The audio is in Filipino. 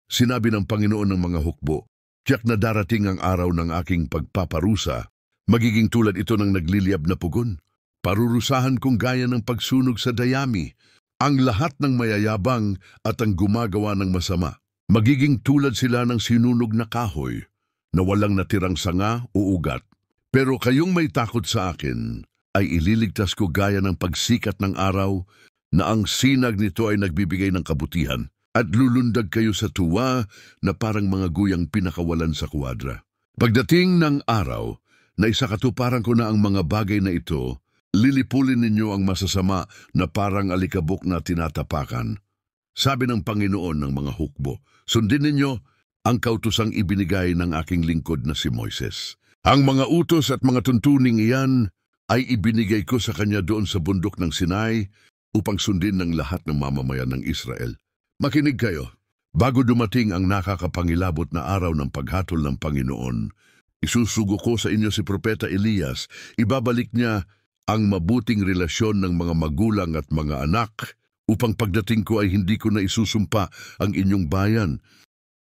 Sinabi ng Panginoon ng mga hukbo, tiyak na darating ang araw ng aking pagpaparusa. Magiging tulad ito ng nagliliyab na pugon. Parurusahan kong gaya ng pagsunog sa dayami. Ang lahat ng mayayabang at ang gumagawa ng masama. Magiging tulad sila ng sinunog na kahoy na walang natirang sanga o ugat. Pero kayong may takot sa akin ay ililigtas ko gaya ng pagsikat ng araw na ang sinag nito ay nagbibigay ng kabutihan. At lulundag kayo sa tuwa na parang mga guyang pinakawalan sa kuwadra. Pagdating ng araw na isakatuparan ko na ang mga bagay na ito, lilipulin ninyo ang masasama na parang alikabok na tinatapakan. Sabi ng Panginoon ng mga hukbo, sundin ninyo ang kautusang ibinigay ng aking lingkod na si Moises. Ang mga utos at mga tuntuning iyan ay ibinigay ko sa kanya doon sa bundok ng Sinai upang sundin ng lahat ng mamamayan ng Israel. Makinig kayo, bago dumating ang nakakapangilabot na araw ng paghatol ng Panginoon, isusugo ko sa inyo si Propeta Elias, ibabalik niya ang mabuting relasyon ng mga magulang at mga anak, upang pagdating ko ay hindi ko na isusumpa ang inyong bayan